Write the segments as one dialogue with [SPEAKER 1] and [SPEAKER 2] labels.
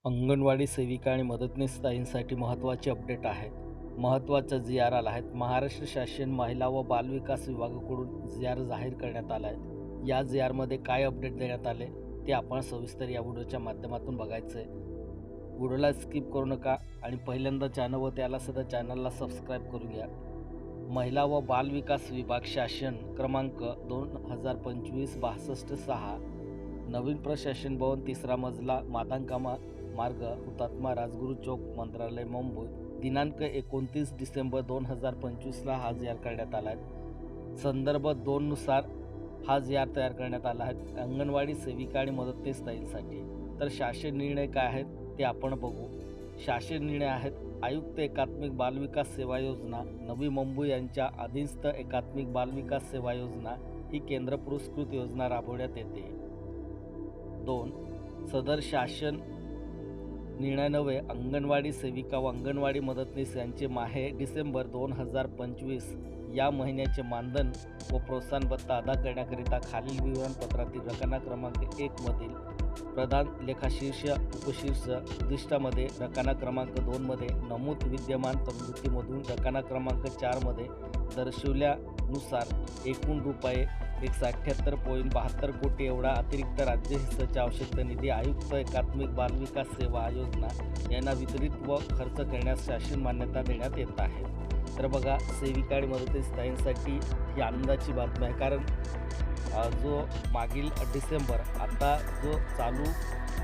[SPEAKER 1] अंगणवाडी सेविका आणि मदतनीस ताईंसाठी महत्त्वाचे अपडेट आहेत. महत्त्वाच्या जी-आर आला आहेत. महाराष्ट्र शासन महिला व बालविकास विभागाकडून जी-आर जाहीर करण्यात आला आहे. या जी-आरमध्ये काय अपडेट देण्यात आले ते आपण सविस्तर या व्हिडिओच्या माध्यमातून बघायचं आहे. व्हिडिओला स्किप करू नका आणि पहिल्यांदा चॅनल व त्याला सुद्धा चॅनलला सबस्क्राईब करून घ्या. महिला व बालविकास विभाग शासन क्रमांक 2025-62-6 नवीन प्रशासन भवन 3रा मजला मादांकामा मार्ग हुतात्मा राजगुरू चौक मंत्रालय मुंबई दिनांक 29 डिसेंबर 2025ला हा जी-आर करण्यात आला आहे. संदर्भ 2 नुसार हा जी-आर तयार करण्यात आला आहे अंगणवाडी सेविका आणि मदतनीस ताईंसाठी. तर शासन निर्णय काय आहेत ते आपण बघू. शासन निर्णय आहेत आयुक्त एकात्मिक बालविकास सेवा योजना नवी मुंबई यांच्या अधीनस्थ एकात्मिक बालविकास सेवा योजना ही केंद्र पुरस्कृत योजना राबवण्यात येते. 2. सदर शासन निर्णयान्वये अंगणवाडी सेविका व अंगणवाडी मदतनीस यांचे माहे डिसेंबर 2025 या महिन्याचे मानधन व प्रोत्साहन भत्ता अदा करण्याकरिता खालील विवरणपत्रातील रकाना क्रमांक 1 मधील प्रधान लेखाशीर्ष उपशीर्ष उद्दिष्टामध्ये रकाना क्रमांक 2 मध्ये नमूद विद्यमान तरतुदीमधून रकाना क्रमांक 4 मध्ये दर्शवल्यानुसार एकूण रुपये 178.72 कोटी एवढा अतिरिक्त राज्य हिस्साच्या आवश्यकता निधी आयुक्त एकात्मिक बालविकास सेवा योजना यांना वितरित व खर्च करण्यास शासन मान्यता देण्यात येत आहे. तर बघा, सेविका आणि मदतनीस ताईंसाठी ही आनंदाची बातमी आहे. कारण जो मागील डिसेंबर, आता जो चालू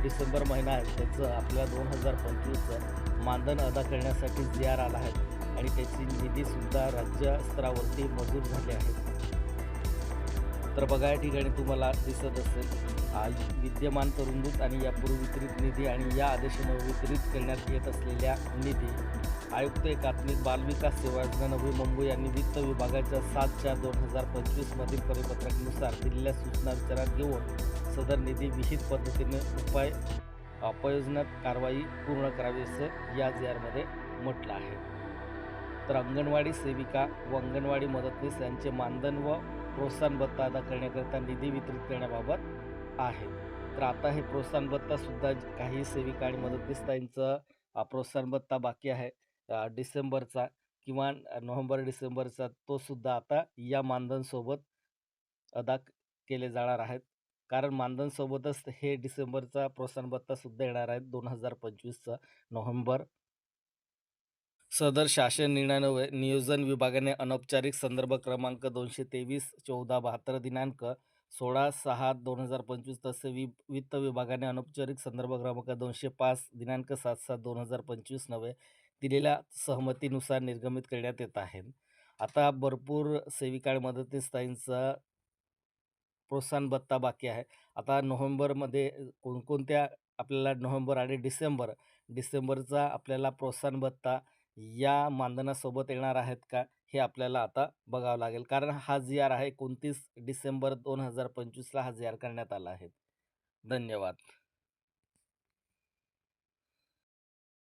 [SPEAKER 1] डिसेंबर महिना आहे त्याचं आपल्याला 2025चं मानधन अदा करण्यासाठी जी-आर आला आहे आणि त्याची निधीसुद्धा राज्यस्तरावरती मंजूर झाली आहे. तर बघा, या ठिकाणी तुम्हाला दिसत असेल विद्यमान तरतूद आणि यापूर्वी वितरित निधी आणि या आदेशाने वितरित करण्यात येत असलेल्या निधी आयुक्त एकात्मिक बालविकास सेवा योजना नवी मुंबई यांनी वित्त विभागाच्या 7/4/2025 मधील परिपत्रकानुसार दिलेल्या सूचना विचारात घेऊन सदर निधी विहित पद्धतीने उपयोजनात कारवाई पूर्ण करावी असं या जी-आरमध्ये म्हटलं आहे. तर अंगणवाडी सेविका व अंगणवाडी मदतनीस यांचे मानधन व प्रोत्साहन भत्ता अदा करण्याकरिता निधी वितरित करण्याबाबत आहे. तर आता हे प्रोत्साहन भत्तासुद्धा काही सेविका आणि मदतनीस ताईंचं प्रोत्साहन भत्ता बाकी आहे डिसेंबरचा किंवा नोव्हेंबर-डिसेंबरचा, तो सुद्धा आता या मानधनसोबत अदा केले जाणार आहेत. कारण मानधनसोबतच हे डिसेंबरचा प्रोत्साहन भत्तासुद्धा येणार आहे 2025चा नोव्हेंबर. सदर शासन निर्णयान्वये नियोजन विभागाने अनौपचारिक संदर्भ क्रमांक 223-14-72 दिनांक 16/6/2025 तसे वित्त विभागाने अनौपचारिक संदर्भ क्रमांक 205 दिनांक 7/7/2025 नव्हे दिलेल्या सहमतीनुसार निर्गमित करण्यात येत आहे. आता भरपूर सेविका आणि मदतनीस ताईंचा प्रोत्साहन भत्ता बाकी आहे. आता नोव्हेंबरमध्ये कोणकोणत्या आपल्याला नोव्हेंबर आणि डिसेंबरचा आपल्याला प्रोत्साहन भत्ता या मानधनासोबत येणार आहेत का, हे आपल्याला आता बघावं लागेल. कारण हा जी-आर आहे 29 डिसेंबर 2025ला हा जी-आर करण्यात आला आहे. धन्यवाद.